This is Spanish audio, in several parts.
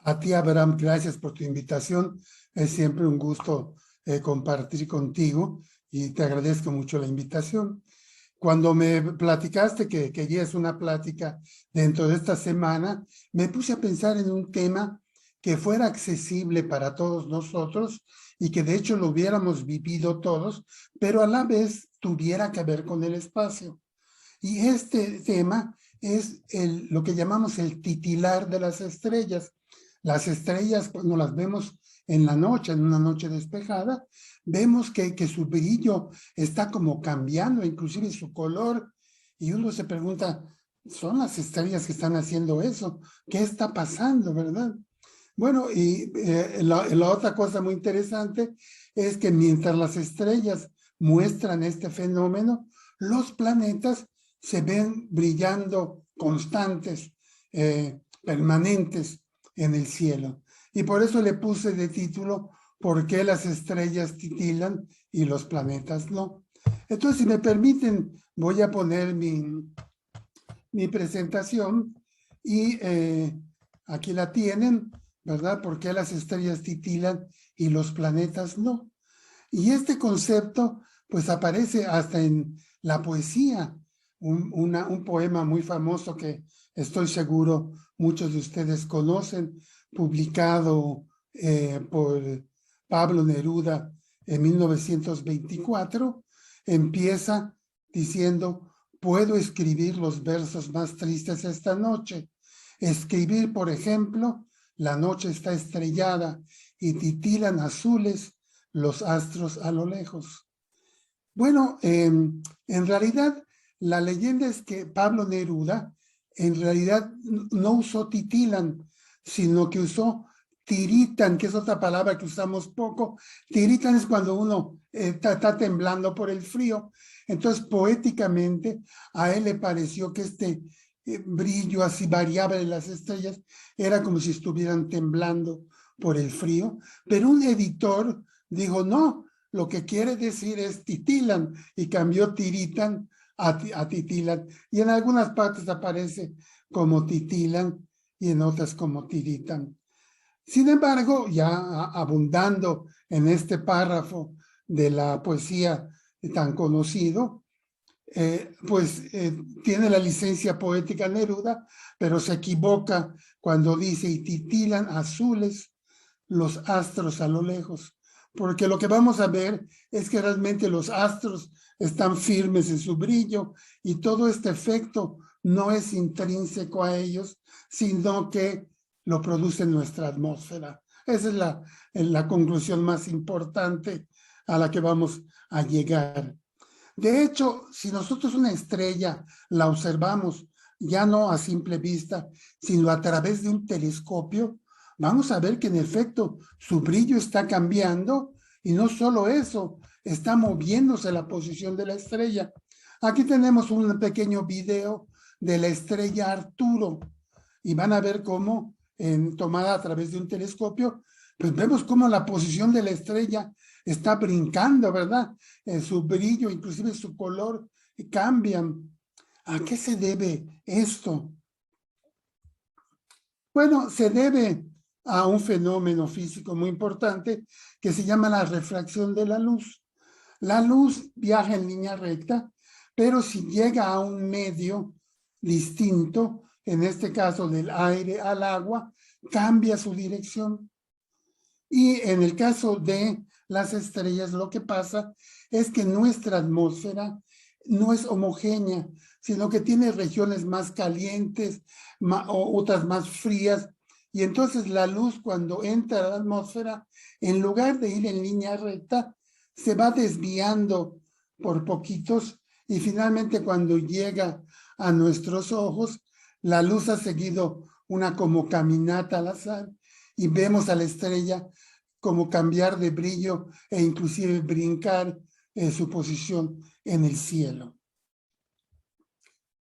A ti, Abraham, gracias por tu invitación. Es siempre un gusto compartir contigo y te agradezco mucho la invitación. Cuando me platicaste que querías una plática dentro de esta semana, me puse a pensar en un tema que fuera accesible para todos nosotros y que de hecho lo hubiéramos vivido todos, pero a la vez tuviera que ver con el espacio. Y este tema es lo que llamamos el titilar de las estrellas. Las estrellas, cuando las vemos en la noche, en una noche despejada, vemos que su brillo está como cambiando, inclusive su color, y uno se pregunta, ¿son las estrellas que están haciendo eso? ¿Qué está pasando, verdad? Bueno, y la otra cosa muy interesante es que mientras las estrellas muestran este fenómeno, los planetas se ven brillando constantes, permanentes en el cielo. Y por eso le puse de título ¿Por qué las estrellas titilan y los planetas no? Entonces, si me permiten, voy a poner mi presentación y aquí la tienen, ¿verdad? ¿Por qué las estrellas titilan y los planetas no? Y este concepto pues aparece hasta en la poesía, un poema muy famoso que estoy seguro muchos de ustedes conocen, publicado por Pablo Neruda en 1924, empieza diciendo: puedo escribir los versos más tristes esta noche. Escribir, por ejemplo, la noche está estrellada y titilan azules los astros a lo lejos. Bueno, en realidad, la leyenda es que Pablo Neruda, en realidad, no usó titilan, sino que usó tiritan, que es otra palabra que usamos poco. Tiritan es cuando uno está temblando por el frío. Entonces, poéticamente, a él le pareció que este brillo así variable de las estrellas era como si estuvieran temblando por el frío. Pero un editor dijo, no, lo que quiere decir es titilan, y cambió tiritan a titilan. Y en algunas partes aparece como titilan y en otras como tiritan. Sin embargo, ya abundando en este párrafo de la poesía tan conocido, tiene la licencia poética Neruda, pero se equivoca cuando dice y titilan azules los astros a lo lejos, porque lo que vamos a ver es que realmente los astros están firmes en su brillo y todo este efecto no es intrínseco a ellos, sino que lo produce nuestra atmósfera. Esa es la conclusión más importante a la que vamos a llegar. De hecho, si nosotros una estrella la observamos ya no a simple vista, sino a través de un telescopio, vamos a ver que en efecto su brillo está cambiando y no solo eso, está moviéndose la posición de la estrella. Aquí tenemos un pequeño video de la estrella Arturo y van a ver cómo, tomada a través de un telescopio, pues vemos cómo la posición de la estrella está brincando, ¿verdad? Su brillo, inclusive su color, cambian. ¿A qué se debe esto? Bueno, se debe a un fenómeno físico muy importante que se llama la refracción de la luz. La luz viaja en línea recta, pero si llega a un medio distinto, en este caso del aire al agua, cambia su dirección. Y en el caso de las estrellas, lo que pasa es que nuestra atmósfera no es homogénea, sino que tiene regiones más calientes, otras más frías. Y entonces la luz, cuando entra a la atmósfera, en lugar de ir en línea recta, se va desviando por poquitos y finalmente cuando llega a nuestros ojos, la luz ha seguido una como caminata al azar y vemos a la estrella como cambiar de brillo e inclusive brincar su posición en el cielo.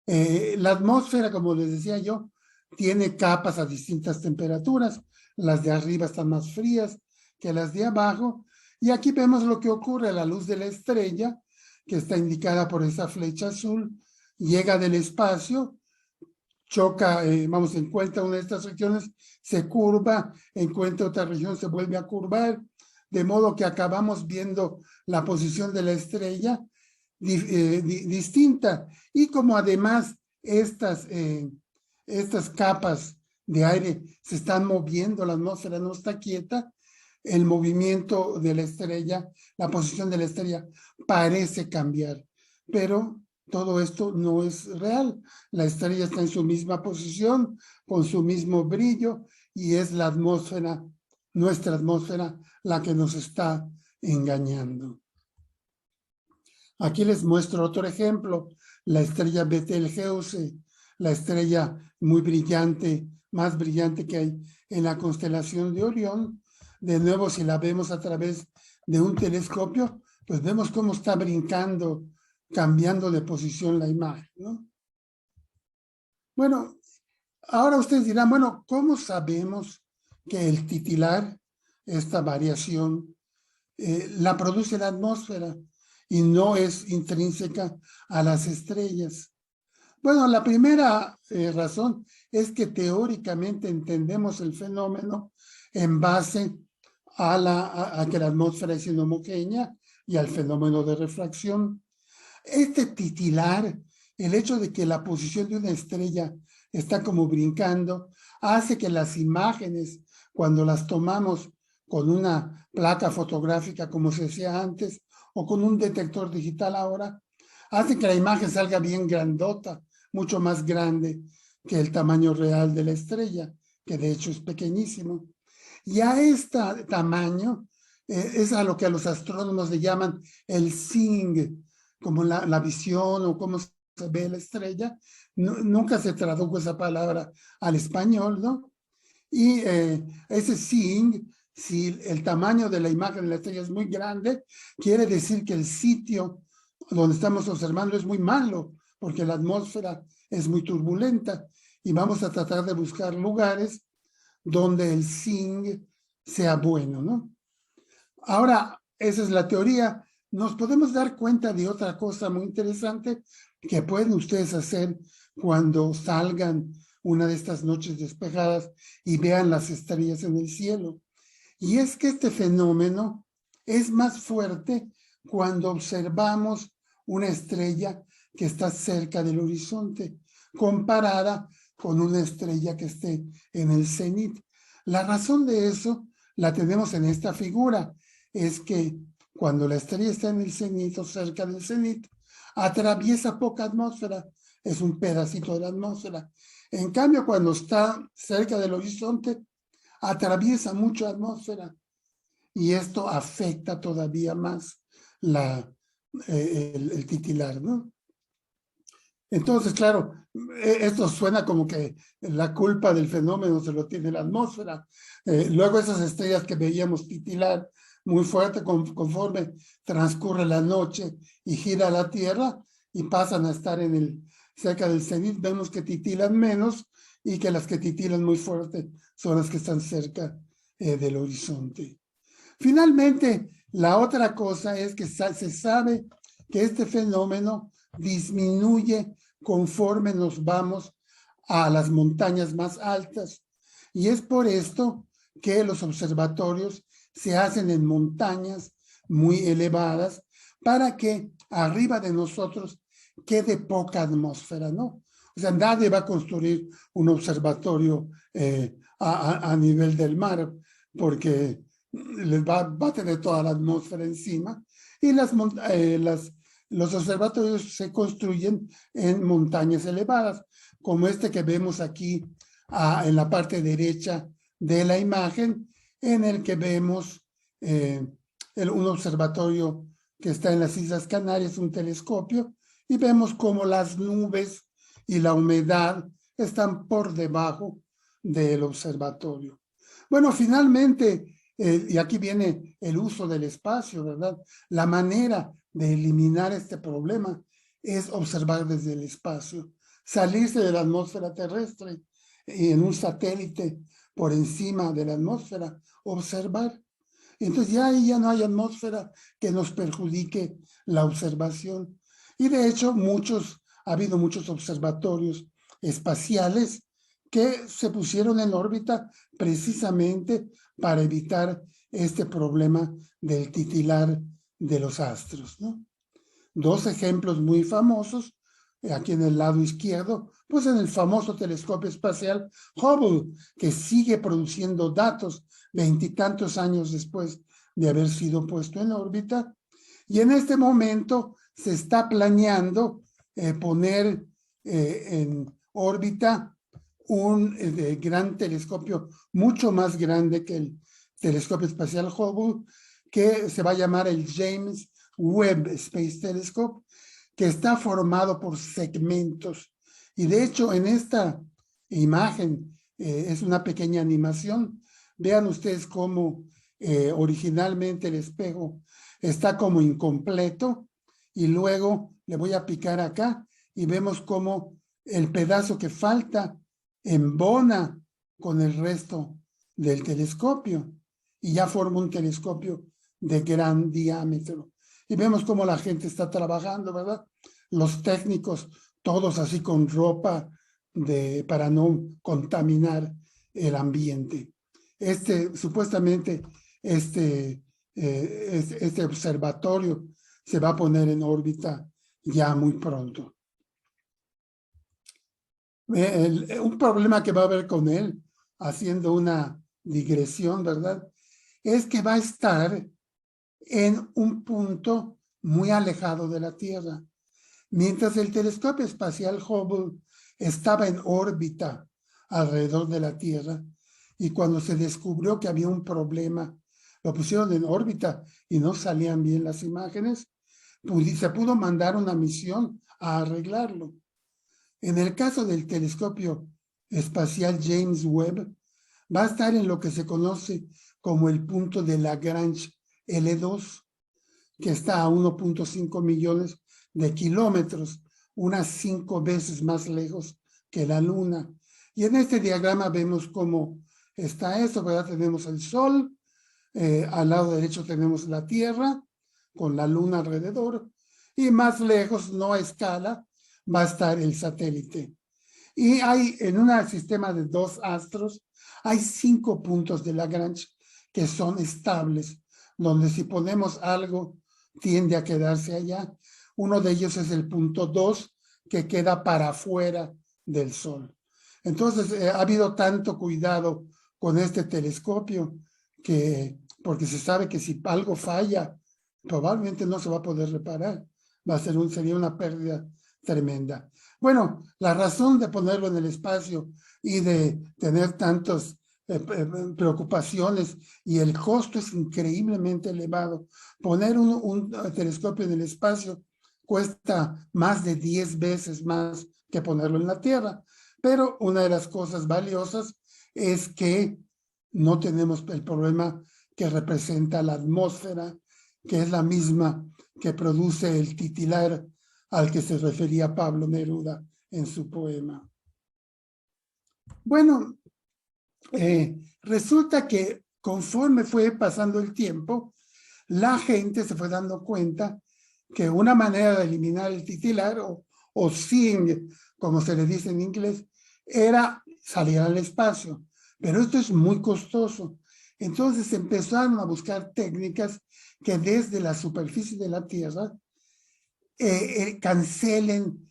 La atmósfera, como les decía yo, tiene capas a distintas temperaturas. Las de arriba están más frías que las de abajo. Y aquí vemos lo que ocurre a la luz de la estrella, que está indicada por esa flecha azul, llega del espacio, choca, encuentra una de estas regiones, se curva, encuentra otra región, se vuelve a curvar, de modo que acabamos viendo la posición de la estrella distinta. Y como además estas capas de aire se están moviendo, la atmósfera no está quieta, el movimiento de la estrella, la posición de la estrella parece cambiar, pero todo esto no es real. La estrella está en su misma posición, con su mismo brillo, y es la atmósfera, nuestra atmósfera, la que nos está engañando. Aquí les muestro otro ejemplo, la estrella Betelgeuse, la estrella muy brillante, más brillante que hay en la constelación de Orión. De nuevo, si la vemos a través de un telescopio, pues vemos cómo está brincando, cambiando de posición la imagen, ¿no? Bueno, ahora ustedes dirán, bueno, ¿cómo sabemos que el titilar, esta variación, la produce la atmósfera y no es intrínseca a las estrellas? Bueno, la primera razón es que teóricamente entendemos el fenómeno en base a que la atmósfera es inhomogénea y al fenómeno de refracción. Este titilar, el hecho de que la posición de una estrella está como brincando, hace que las imágenes, cuando las tomamos con una placa fotográfica como se hacía antes, o con un detector digital ahora, hace que la imagen salga bien grandota, mucho más grande que el tamaño real de la estrella, que de hecho es pequeñísimo. Y a este tamaño es a lo que a los astrónomos le llaman el seeing, como la visión o cómo se ve la estrella. Nunca se tradujo esa palabra al español, ¿no? Y ese seeing, si el tamaño de la imagen de la estrella es muy grande, quiere decir que el sitio donde estamos observando es muy malo, porque la atmósfera es muy turbulenta y vamos a tratar de buscar lugares donde el seeing sea bueno, ¿no? Ahora, esa es la teoría. Nos podemos dar cuenta de otra cosa muy interesante que pueden ustedes hacer cuando salgan una de estas noches despejadas y vean las estrellas en el cielo. Y es que este fenómeno es más fuerte cuando observamos una estrella que está cerca del horizonte, comparada con una estrella que esté en el cenit. La razón de eso la tenemos en esta figura, es que cuando la estrella está en el cenit o cerca del cenit, atraviesa poca atmósfera, es un pedacito de la atmósfera. En cambio, cuando está cerca del horizonte, atraviesa mucha atmósfera y esto afecta todavía más el titilar, ¿no? Entonces, claro, esto suena como que la culpa del fenómeno se lo tiene la atmósfera. Luego esas estrellas que veíamos titilar muy fuerte conforme transcurre la noche y gira la Tierra y pasan a estar cerca del cenit, vemos que titilan menos y que las que titilan muy fuerte son las que están cerca del horizonte. Finalmente, la otra cosa es que se sabe que este fenómeno disminuye conforme nos vamos a las montañas más altas. Y es por esto que los observatorios se hacen en montañas muy elevadas para que arriba de nosotros quede poca atmósfera, ¿no? O sea, nadie va a construir un observatorio a nivel del mar porque les va a tener toda la atmósfera encima y los observatorios se construyen en montañas elevadas, como este que vemos aquí en la parte derecha de la imagen, en el que vemos un observatorio que está en las Islas Canarias, un telescopio, y vemos cómo las nubes y la humedad están por debajo del observatorio. Bueno, finalmente, y aquí viene el uso del espacio, ¿verdad? La manera de eliminar este problema es observar desde el espacio, salirse de la atmósfera terrestre y en un satélite por encima de la atmósfera, observar. Entonces ya ahí ya no hay atmósfera que nos perjudique la observación. Y de hecho ha habido muchos observatorios espaciales que se pusieron en órbita precisamente para evitar este problema del titilar de los astros, ¿no? Dos ejemplos muy famosos, aquí en el lado izquierdo, pues en el famoso telescopio espacial Hubble, que sigue produciendo datos veintitantos años después de haber sido puesto en órbita. Y en este momento se está planeando poner en órbita un gran telescopio, mucho más grande que el telescopio espacial Hubble, que se va a llamar el James Webb Space Telescope, que está formado por segmentos. Y de hecho, en esta imagen, es una pequeña animación. Vean ustedes cómo originalmente el espejo está como incompleto, y luego le voy a picar acá y vemos cómo el pedazo que falta embona con el resto del telescopio y ya forma un telescopio de gran diámetro. Y vemos cómo la gente está trabajando, ¿verdad? Los técnicos, todos así con ropa para no contaminar el ambiente. Supuestamente, este observatorio se va a poner en órbita ya muy pronto. Un problema que va a haber con él, haciendo una digresión, ¿verdad? Es que va a estar en un punto muy alejado de la Tierra. Mientras el telescopio espacial Hubble estaba en órbita alrededor de la Tierra, y cuando se descubrió que había un problema, lo pusieron en órbita y no salían bien las imágenes, se pudo mandar una misión a arreglarlo. En el caso del telescopio espacial James Webb, va a estar en lo que se conoce como el punto de Lagrange L2, que está a 1.5 millones de kilómetros, unas 5 veces más lejos que la Luna. Y en este diagrama vemos cómo está eso, ¿verdad? Tenemos el Sol, al lado derecho tenemos la Tierra, con la Luna alrededor, y más lejos, no a escala, va a estar el satélite. Y hay, en un sistema de 2 astros, hay 5 puntos de Lagrange que son estables, donde si ponemos algo, tiende a quedarse allá. Uno de ellos es el punto 2, que queda para afuera del Sol. Entonces, ha habido tanto cuidado con este telescopio, porque se sabe que si algo falla, probablemente no se va a poder reparar. Sería una pérdida tremenda. Bueno, la razón de ponerlo en el espacio y de tener tantas preocupaciones, y el costo es increíblemente elevado. Poner un telescopio en el espacio cuesta más de 10 veces más que ponerlo en la Tierra. Pero una de las cosas valiosas es que no tenemos el problema que representa la atmósfera, que es la misma que produce el titilar al que se refería Pablo Neruda en su poema. Bueno, resulta que conforme fue pasando el tiempo, la gente se fue dando cuenta que una manera de eliminar el titilar, o seeing, como se le dice en inglés, era salir al espacio. Pero esto es muy costoso. Entonces empezaron a buscar técnicas que desde la superficie de la Tierra cancelen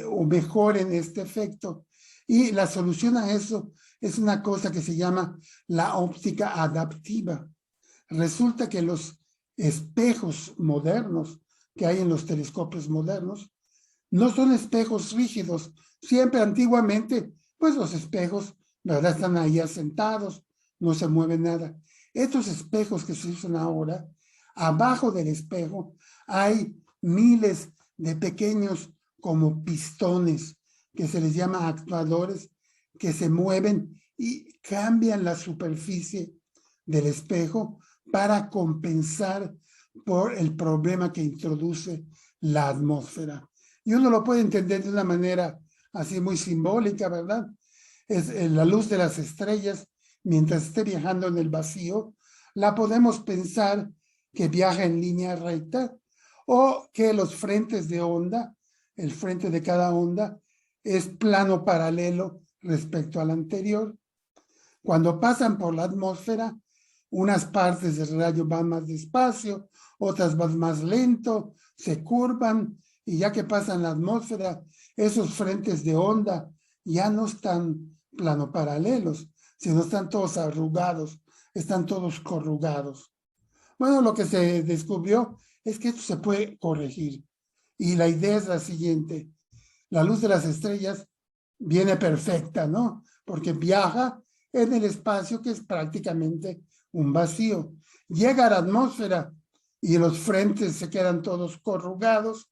o mejoren este efecto. Y la solución a eso es una cosa que se llama la óptica adaptiva. Resulta que los espejos modernos que hay en los telescopios modernos no son espejos rígidos. Siempre antiguamente, pues los espejos, ¿verdad?, están ahí asentados, no se mueve nada. Estos espejos que se usan ahora, abajo del espejo hay miles de pequeños como pistones, que se les llama actuadores, que se mueven y cambian la superficie del espejo para compensar por el problema que introduce la atmósfera. Y uno lo puede entender de una manera así muy simbólica, ¿verdad? Es la luz de las estrellas, mientras esté viajando en el vacío, la podemos pensar que viaja en línea recta, o que los frentes de onda, el frente de cada onda, es plano paralelo respecto al anterior. Cuando pasan por la atmósfera, unas partes del rayo van más despacio, otras van más lento, se curvan, y ya que pasan la atmósfera, esos frentes de onda ya no están plano paralelos, sino están todos arrugados, están todos corrugados. Bueno, lo que se descubrió es que esto se puede corregir. Y la idea es la siguiente: la luz de las estrellas viene perfecta, ¿no? Porque viaja en el espacio, que es prácticamente un vacío. Llega a la atmósfera y los frentes se quedan todos corrugados.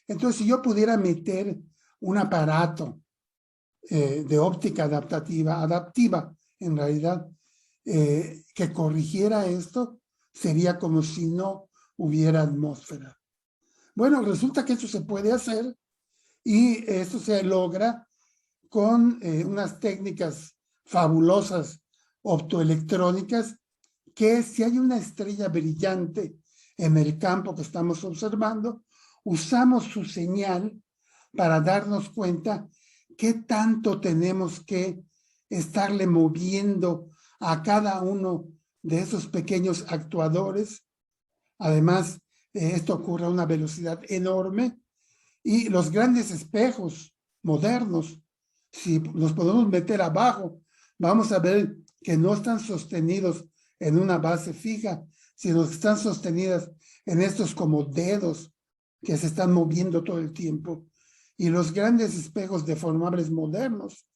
Entonces, si yo pudiera meter un aparato de óptica adaptiva en realidad, que corrigiera esto, sería como si no hubiera atmósfera. Bueno, resulta que eso se puede hacer, y esto se logra con unas técnicas fabulosas optoelectrónicas, que si hay una estrella brillante en el campo que estamos observando, usamos su señal para darnos cuenta qué tanto tenemos que estarle moviendo a cada uno de esos pequeños actuadores. Además, esto ocurre a una velocidad enorme, y los grandes espejos modernos, si los podemos meter abajo, vamos a ver que no están sostenidos en una base fija, sino que están sostenidas en estos como dedos que se están moviendo todo el tiempo. Y los grandes espejos deformables modernos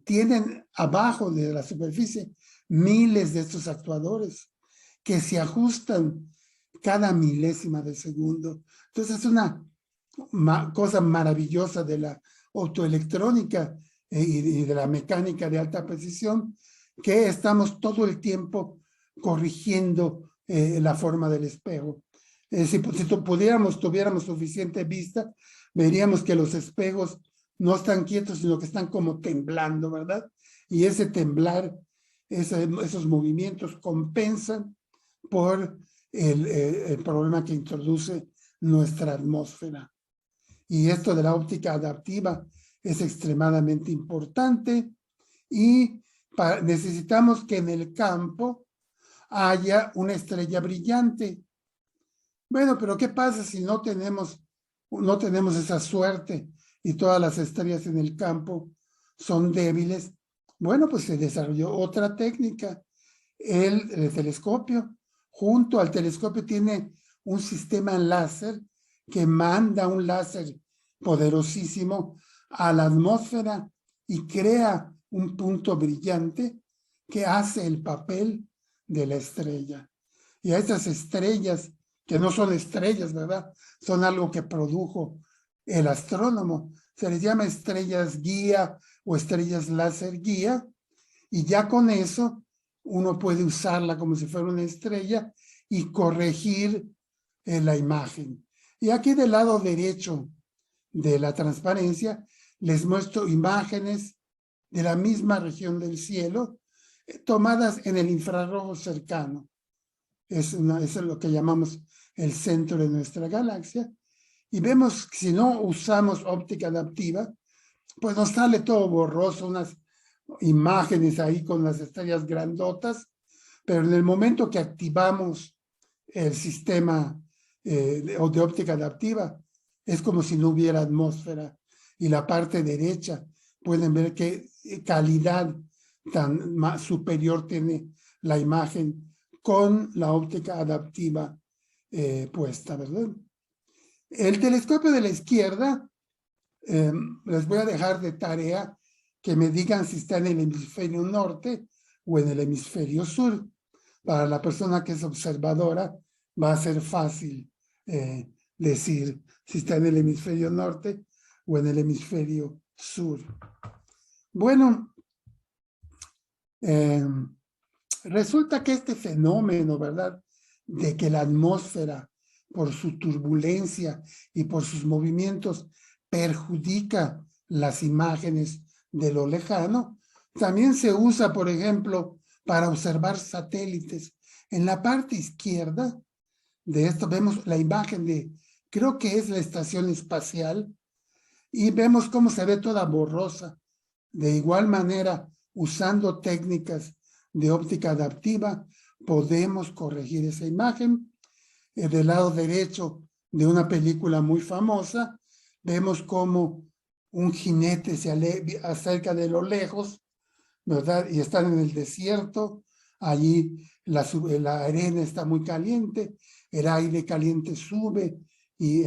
tienen abajo de la superficie miles de estos actuadores que se ajustan cada milésima de segundo. Entonces es una cosa maravillosa de la optoelectrónica y de la mecánica de alta precisión, que estamos todo el tiempo corrigiendo la forma del espejo. Si tuviéramos suficiente vista, veríamos que los espejos no están quietos, sino que están como temblando, ¿verdad? Y ese temblar, esos movimientos compensan por el problema que introduce nuestra atmósfera. Y esto de la óptica adaptiva es extremadamente importante, y necesitamos que en el campo haya una estrella brillante. Bueno, pero ¿qué pasa si no tenemos esa suerte y todas las estrellas en el campo son débiles? Bueno, pues se desarrolló otra técnica, el telescopio. Junto al telescopio tiene un sistema láser que manda un láser poderosísimo a la atmósfera y crea un punto brillante que hace el papel de la estrella. Y a estas estrellas, que no son estrellas, ¿verdad? Son algo que produjo el astrónomo, se les llama estrellas guía o estrellas láser guía, y ya con eso uno puede usarla como si fuera una estrella y corregir la imagen. Y aquí del lado derecho de la transparencia les muestro imágenes de la misma región del cielo, tomadas en el infrarrojo cercano. Eso es lo que llamamos el centro de nuestra galaxia. Y vemos que si no usamos óptica adaptiva, pues nos sale todo borroso, unas imágenes ahí con las estrellas grandotas, pero en el momento que activamos el sistema de óptica adaptiva, es como si no hubiera atmósfera. Y la parte derecha, pueden ver qué calidad tan superior tiene la imagen con la óptica adaptiva puesta, ¿verdad? El telescopio de la izquierda, les voy a dejar de tarea que me digan si está en el hemisferio norte o en el hemisferio sur. Para la persona que es observadora va a ser fácil decir si está en el hemisferio norte o en el hemisferio sur. Bueno, resulta que este fenómeno, ¿verdad?, de que la atmósfera, por su turbulencia y por sus movimientos, perjudica las imágenes de lo lejano, también se usa, por ejemplo, para observar satélites. En la parte izquierda de esto vemos la imagen de, creo que es la estación espacial, y vemos cómo se ve toda borrosa. De igual manera, usando técnicas de óptica adaptiva, podemos corregir esa imagen. Del lado derecho de una película muy famosa, vemos cómo un jinete se acerca de lo lejos, ¿verdad? Y están en el desierto, allí la arena está muy caliente, el aire caliente sube y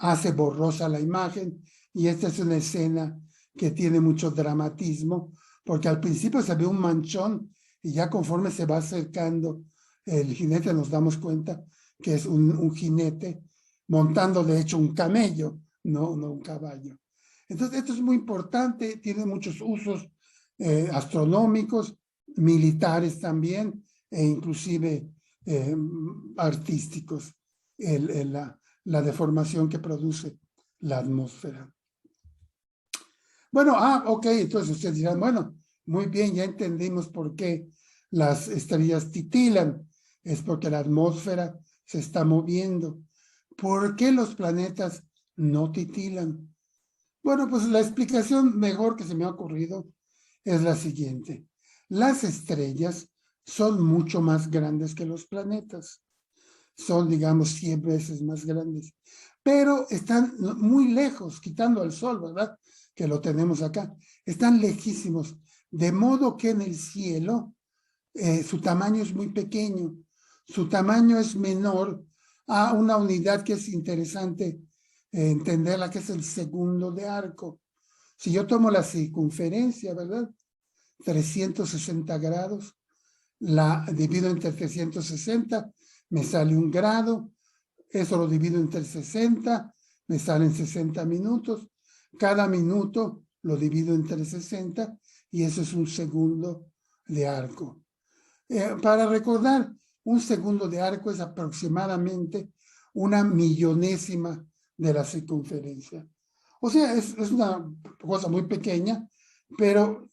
hace borrosa la imagen, y esta es una escena que tiene mucho dramatismo, porque al principio se ve un manchón y ya conforme se va acercando el jinete nos damos cuenta que es un jinete montando de hecho un camello, no un caballo. Entonces esto es muy importante, tiene muchos usos astronómicos, militares también, e inclusive artísticos, la deformación que produce la atmósfera. Bueno, ok, entonces ustedes dirán, bueno, muy bien, ya entendimos por qué las estrellas titilan, es porque la atmósfera se está moviendo. ¿Por qué los planetas no titilan? Bueno, pues la explicación mejor que se me ha ocurrido es la siguiente. Las estrellas son mucho más grandes que los planetas. Son, digamos, 100 veces más grandes. Pero están muy lejos, quitando al Sol, ¿verdad? Que lo tenemos acá. Están lejísimos. De modo que en el cielo su tamaño es muy pequeño. Su tamaño es menor a una unidad que es interesante entenderla, que es el segundo de arco. Si yo tomo la circunferencia, ¿verdad? 360 grados, la divido entre 360, me sale 1 grado, eso lo divido entre 60, me salen 60 minutos, cada minuto lo divido entre 60 y eso es un segundo de arco. Para recordar, un segundo de arco es aproximadamente 1/millonésima de la circunferencia. O sea, es una cosa muy pequeña, pero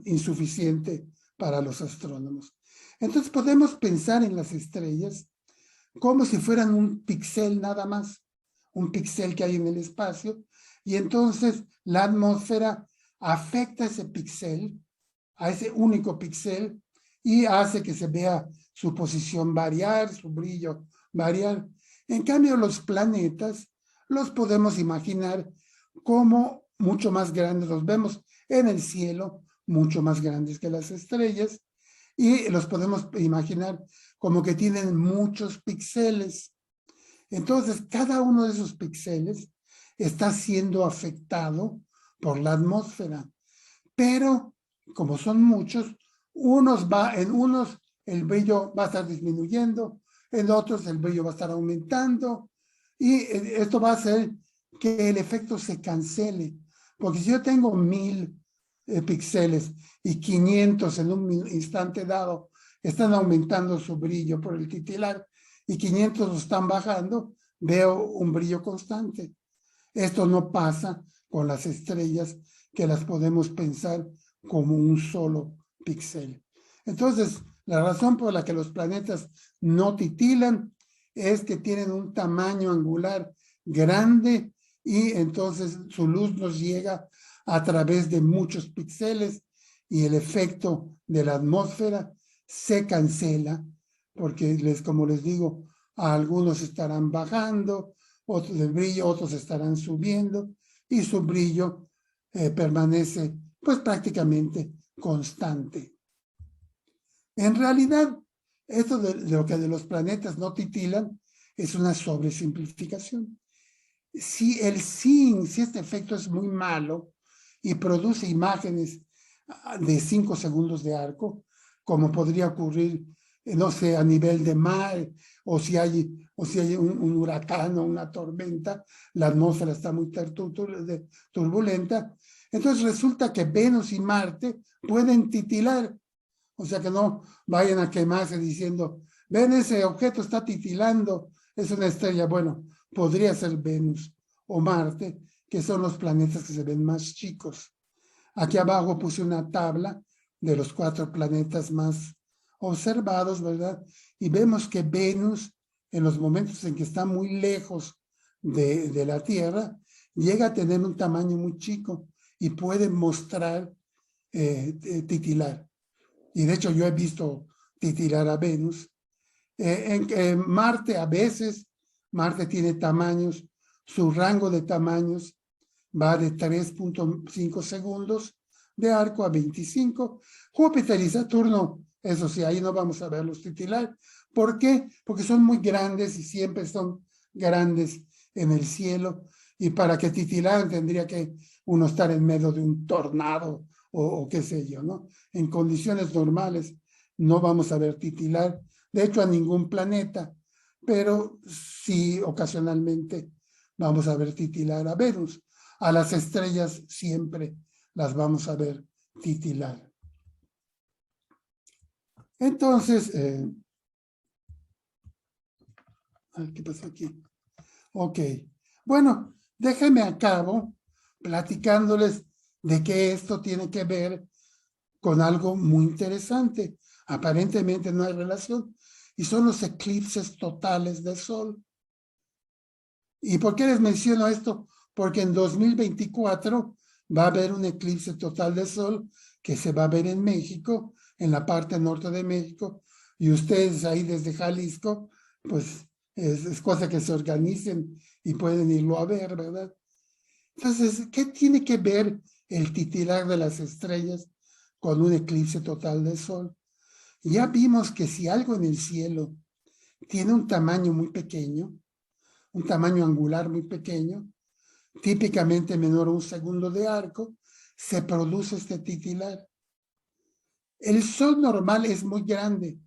insuficiente para los astrónomos. Entonces podemos pensar en las estrellas como si fueran un píxel nada más, un píxel que hay en el espacio, y entonces la atmósfera afecta ese píxel, a ese único píxel, y hace que se vea su posición variar, su brillo variar. En cambio, los planetas los podemos imaginar como mucho más grandes, los vemos en el cielo, mucho más grandes que las estrellas, y los podemos imaginar como que tienen muchos píxeles. Entonces, cada uno de esos píxeles está siendo afectado por la atmósfera. Pero, como son muchos, en unos el brillo va a estar disminuyendo, en otros el brillo va a estar aumentando, y esto va a hacer que el efecto se cancele. Porque si yo tengo 1000 píxeles y 500 en un instante dado están aumentando su brillo por el titilar y 500 lo están bajando, veo un brillo constante. Esto no pasa con las estrellas, que las podemos pensar como un solo píxel. Entonces, la razón por la que los planetas no titilan es que tienen un tamaño angular grande y entonces su luz nos llega a través de muchos píxeles y el efecto de la atmósfera se cancela porque, como les digo, a algunos estarán bajando, otros de brillo, otros estarán subiendo y su brillo permanece pues prácticamente constante. En realidad, esto de lo que de los planetas no titilan es una sobresimplificación. Si este efecto es muy malo y produce imágenes de 5 segundos de arco, como podría ocurrir, no sé, a nivel de mar, o si hay un huracán o una tormenta, la atmósfera está muy turbulenta, entonces resulta que Venus y Marte pueden titilar, o sea que no vayan a quemarse diciendo, ven, ese objeto está titilando, es una estrella. Bueno, podría ser Venus o Marte, que son los planetas que se ven más chicos. Aquí abajo puse una tabla de los 4 planetas más observados, ¿verdad? Y vemos que Venus, en los momentos en que está muy lejos de la Tierra, llega a tener un tamaño muy chico y puede mostrar titilar. Y de hecho yo he visto titilar a Venus. En Marte a veces, Marte tiene tamaños, su rango de tamaños va de 3.5 segundos de arco a 25. Júpiter y Saturno, eso sí, ahí no vamos a verlos titilar. ¿Por qué? Porque son muy grandes y siempre son grandes en el cielo. Y para que titilaran tendría que uno estar en medio de un tornado o qué sé yo, ¿no? En condiciones normales no vamos a ver titilar, de hecho a ningún planeta, pero sí ocasionalmente vamos a ver titilar a Venus. A las estrellas siempre las vamos a ver titilar. Entonces, ¿qué pasó aquí? Ok, bueno, déjenme acabo platicándoles de que esto tiene que ver con algo muy interesante. Aparentemente no hay relación, y son los eclipses totales del Sol. ¿Y por qué les menciono esto? Porque en 2024 va a haber un eclipse total del Sol que se va a ver en México, en la parte norte de México, y ustedes ahí desde Jalisco, pues es cosa que se organicen y pueden irlo a ver, ¿verdad? Entonces, ¿qué tiene que ver el titilar de las estrellas con un eclipse total del Sol? Ya vimos que si algo en el cielo tiene un tamaño muy pequeño, un tamaño angular muy pequeño, típicamente menor a un segundo de arco, se produce este titilar. El Sol normal es muy grande,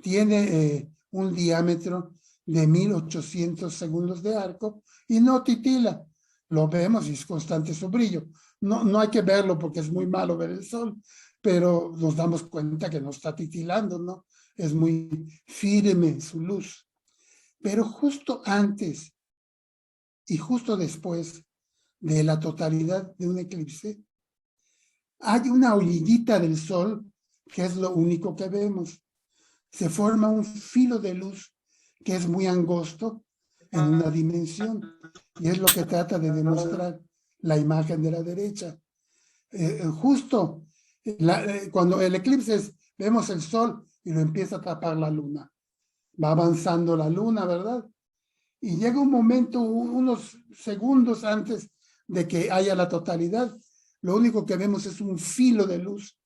tiene un diámetro de 1800 segundos de arco y no titila. Lo vemos y es constante su brillo. No hay que verlo porque es muy malo ver el Sol, pero nos damos cuenta que no está titilando, ¿no? Es muy firme su luz. Pero justo antes y justo después de la totalidad de un eclipse, hay una orillita del Sol que es lo único que vemos. Se forma un filo de luz que es muy angosto en una dimensión, y es lo que trata de demostrar la imagen de la derecha. Justo cuando el eclipse vemos el Sol y lo empieza a tapar la luna. Va avanzando la luna, ¿verdad? Y llega un momento, unos segundos antes de que haya la totalidad, lo único que vemos es un filo de luz.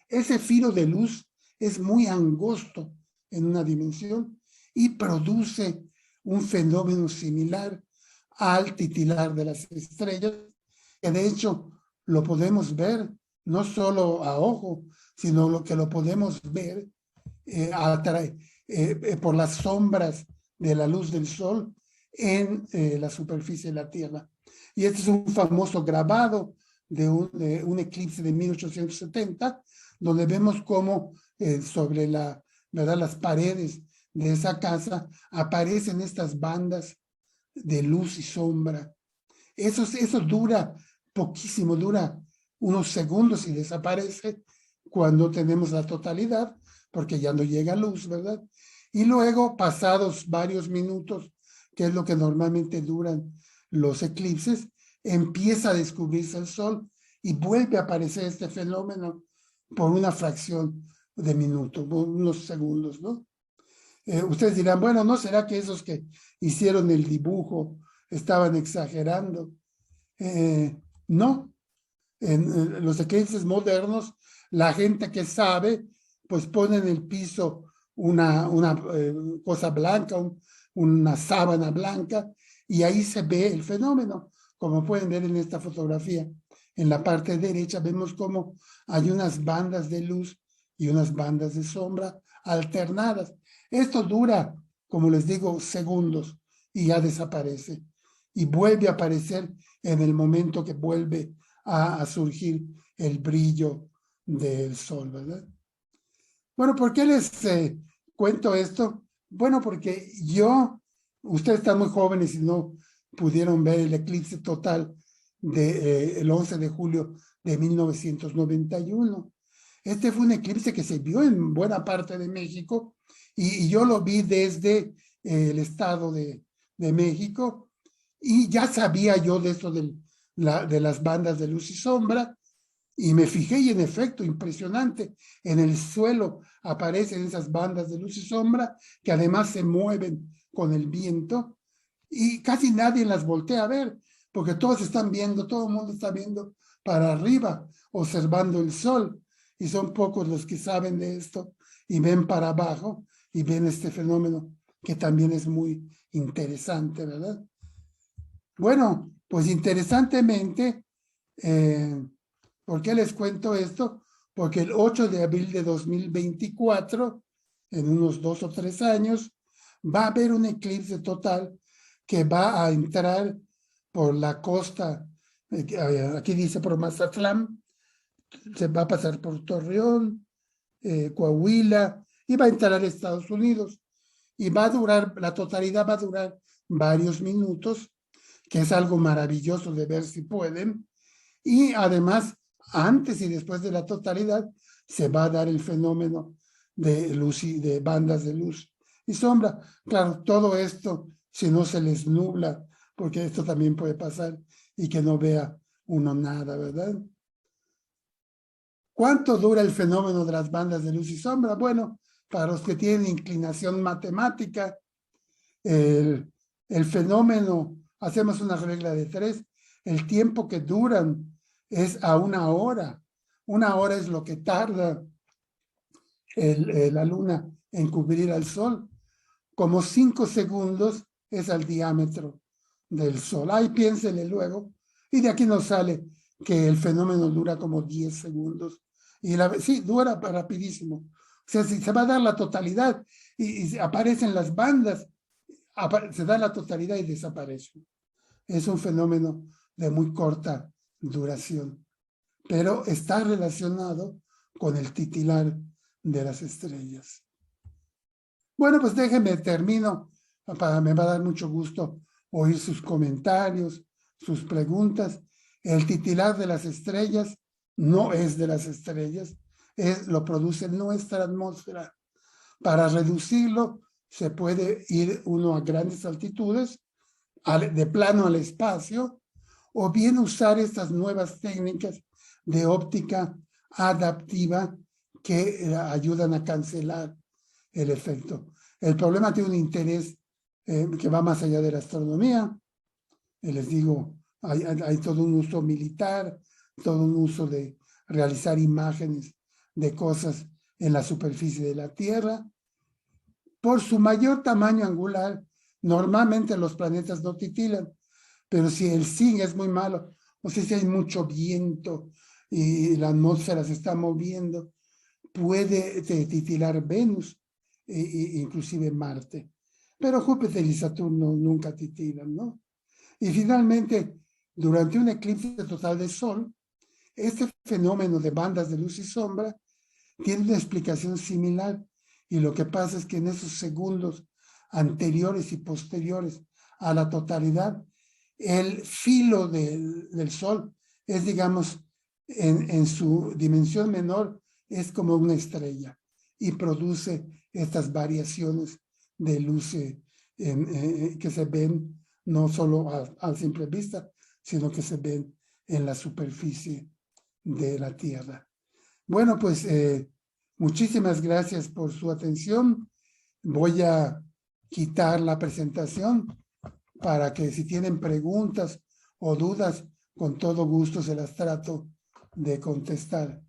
Ese filo de luz es muy angosto en una dimensión y produce un fenómeno similar al titilar de las estrellas, que de hecho lo podemos ver no solo a ojo, sino lo que lo podemos ver por las sombras de la luz del sol en la superficie de la Tierra. Y este es un famoso grabado de un eclipse de 1870, donde vemos cómo sobre ¿verdad? Las paredes de esa casa aparecen estas bandas de luz y sombra. Eso dura poquísimo, dura unos segundos y desaparece cuando tenemos la totalidad, porque ya no llega luz, ¿verdad? Y luego, pasados varios minutos, que es lo que normalmente duran los eclipses, empieza a descubrirse el sol y vuelve a aparecer este fenómeno por una fracción de minuto, unos segundos, ¿no? Ustedes dirán, bueno, ¿no será que esos que hicieron el dibujo estaban exagerando? No, en los eclipses modernos, la gente que sabe, pues pone en el piso una cosa blanca, una sábana blanca, y ahí se ve el fenómeno, como pueden ver en esta fotografía. En la parte derecha vemos cómo hay unas bandas de luz y unas bandas de sombra alternadas. Esto dura, como les digo, segundos y ya desaparece. Y vuelve a aparecer en el momento que vuelve a surgir el brillo del sol, ¿verdad? Bueno, ¿por qué les cuento esto? Bueno, porque ustedes están muy jóvenes y no pudieron ver el eclipse total del 11 de julio de 1991. Este fue un eclipse que se vio en buena parte de México y yo lo vi desde el estado de México Y ya sabía yo de esto de las bandas de luz y sombra, y me fijé y en efecto, impresionante, en el suelo aparecen esas bandas de luz y sombra que además se mueven con el viento y casi nadie las voltea a ver, porque todos están viendo, todo el mundo está viendo para arriba, observando el sol, y son pocos los que saben de esto y ven para abajo y ven este fenómeno que también es muy interesante, ¿verdad? Bueno, pues interesantemente, ¿por qué les cuento esto? Porque el 8 de abril de 2024, en unos 2 o 3 años, va a haber un eclipse total que va a entrar por la costa, aquí dice por Mazatlán, se va a pasar por Torreón, Coahuila, y va a entrar a Estados Unidos. Y va a durar, la totalidad va a durar varios minutos, que es algo maravilloso de ver si pueden. Y además, antes y después de la totalidad, se va a dar el fenómeno de luz y de bandas de luz y sombra. Claro, todo esto, si no se les nubla, porque esto también puede pasar y que no vea uno nada, ¿verdad? ¿Cuánto dura el fenómeno de las bandas de luz y sombra? Bueno, para los que tienen inclinación matemática, el fenómeno, hacemos una regla de 3, el tiempo que duran es a 1 hora. 1 hora es lo que tarda la luna en cubrir al sol. Como 5 segundos es el diámetro del sol. Ahí piénsele luego. Y de aquí nos sale que el fenómeno dura como 10 segundos. Y sí, dura rapidísimo. O sea, si se va a dar la totalidad y aparecen las bandas, se da la totalidad y desaparece. Es un fenómeno de muy corta duración, pero está relacionado con el titilar de las estrellas. Bueno, pues déjenme termino, me va a dar mucho gusto oír sus comentarios, sus preguntas. El titilar de las estrellas no es de las estrellas, lo produce nuestra atmósfera. Para reducirlo, se puede ir uno a grandes altitudes, de plano al espacio, o bien usar estas nuevas técnicas de óptica adaptiva que ayudan a cancelar el efecto. El problema tiene un interés que va más allá de la astronomía. Les digo, hay todo un uso militar, todo un uso de realizar imágenes de cosas en la superficie de la Tierra. Por su mayor tamaño angular, normalmente los planetas no titilan, pero si el zinc es muy malo, o sea, si hay mucho viento y la atmósfera se está moviendo, puede titilar Venus e inclusive Marte. Pero Júpiter y Saturno nunca titilan, ¿no? Y finalmente, durante un eclipse total de Sol, este fenómeno de bandas de luz y sombra tiene una explicación similar. Y lo que pasa es que en esos segundos anteriores y posteriores a la totalidad, el filo del Sol es, digamos, en su dimensión menor, es como una estrella y produce estas variaciones de luz que se ven no solo a simple vista, sino que se ven en la superficie de la Tierra. Bueno, pues muchísimas gracias por su atención. Voy a quitar la presentación para que si tienen preguntas o dudas, con todo gusto se las trato de contestar.